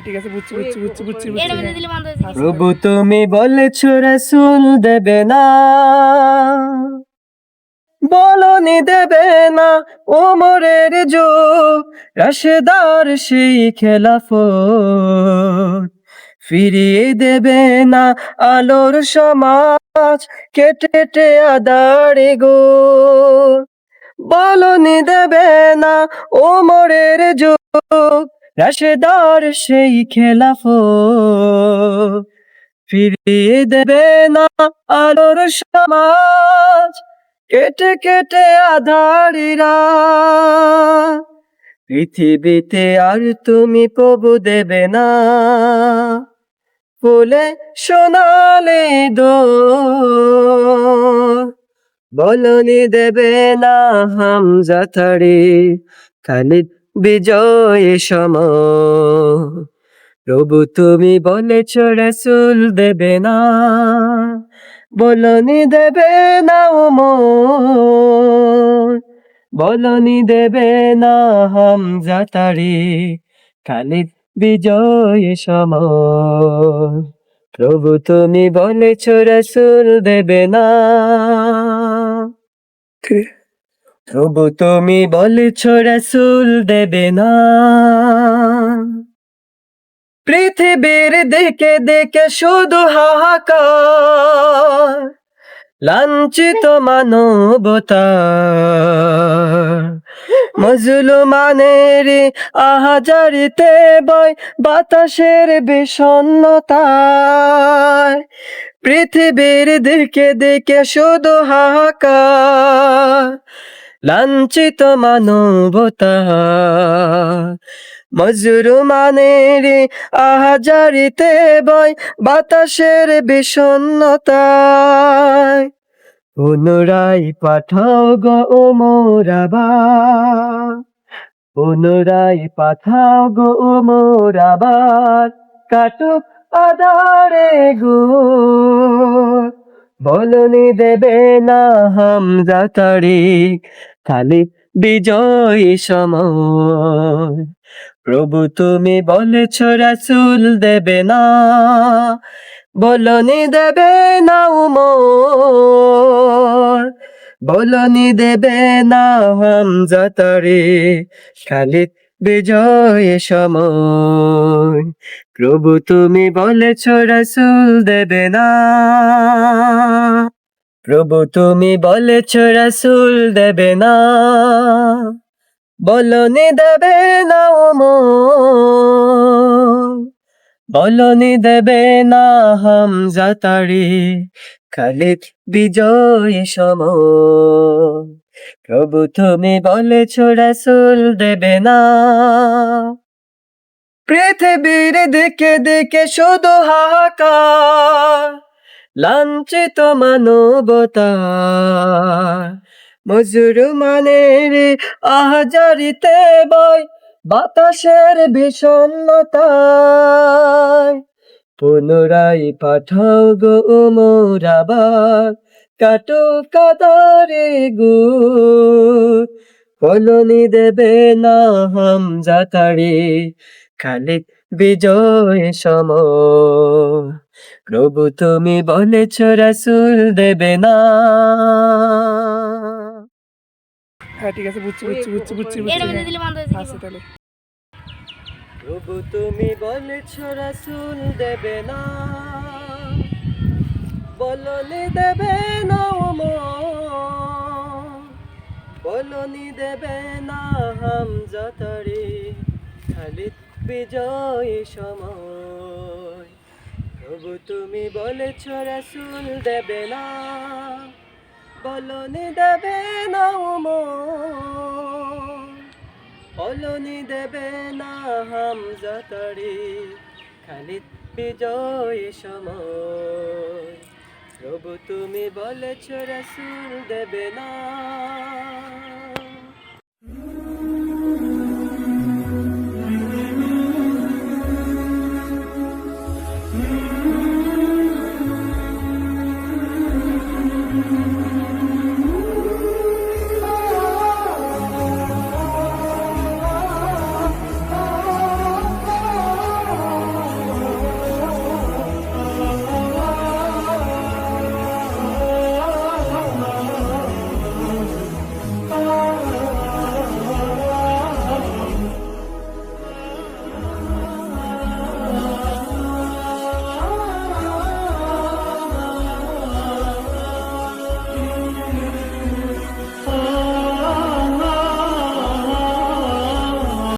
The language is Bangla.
ঠিক আছে, বুঝছি বুঝছি বুঝছি বুঝছি প্রভু তুমি বলেছ রাসূল দেবে না, বলনি দেবে না, ওমরের যুগ রাশেদার সেই খেলাফত ফিরিয়ে দেবে না, আলোর সমাজ কেটে আদারে গো, বলনি দেবে না, ওমরের যুগ রাশেদার সেই খেলাফত ফিরিয়ে দেবে না, আলোর সমাজ কেটে আধারিরা, পৃথিবীতে আর তুমি প্রভু দেবে না, ফুলে সোনালে বলনি দেবে না, হামজা তারিখ খালিদ বিজয় সমর, প্রভু তুমি বলেছ রাসূল দেবে না, বলনি দেবে না, ওমর বলনি দেবে না, হামজা তারিখ খালিদ বিজয় সমর, প্রভু তুমি বলেছ রাসূল দেবে না, প্রভু তুমি বলেছ রাসূল দেবে না, পৃথিবীর দিকে দিকে শুধু হাহাকার, লাঞ্ছিত মানবতা মজলুমানের আহাজারিতে বয় বাতাসের বিষণ্ণতায়, পৃথিবীর দিকে দিকে শুধু হাহাকার, লাঞ্ছিত মানবতা মজলুমানের আহাজারিতে বয় বাতাসের বিষণ্ণতায়, পুনরায় পাঠাও গো ওমর আবার, পুনরায় পাঠাও গো ওমর আবার, কাটুক আধারে গো, বলনি দেবে না, হামজা তারিখ খালিদ বিজয় সমর, প্রভু তুমি বলেছ রাসূল দেবে না, বলনি দেবে না, ওমর বলনি দেবে না, হামজা তারিখ খালিদ বিজয় সমর, প্রভু তুমি বলেছ রাসূল দেবে না, প্রভু তুমি বলেছ রাসূল দেবে না, বলনি দেবে না, ওমর বলনি দেবে না, হামজা তারিখ খালিদ বিজয় সমর, প্রভু তুমি বলেছ রাসূল দেবে না, পৃথিবীর দিকে দিকে শুধু হাহাকার, লাঞ্ছিত মানবতা মজলুমানের আহাজারিতে বয় বাতাসের বিষণ্ণতায়, পুনরায় পাঠাও গো ওমর আবার, কাটুক আধারে গো, বলনি দেবে না, হামজা তারিখ খালিদ বিজয় সমর, প্রভু তুমি বলেছ রাসূল দেবে না। ঠিক আছে, বুঝছি বুঝছি বুঝছি বুঝছি আচ্ছা তাহলে। প্রভু তুমি বলেছ রাসূল দেবে না, বলনি দেবে না, ওমর বলনি দেবে না, হামজা তারিখ খালিদ বিজয় সমর, প্রভু তুমি বলেছ রাসূল দেবে না, বলনি দেবে না, ওমর বলনি দেবে না, হামজা তারিখ খালিদ বিজয় সমর, প্রভু তুমি বলেছ রাসূল দেবে না।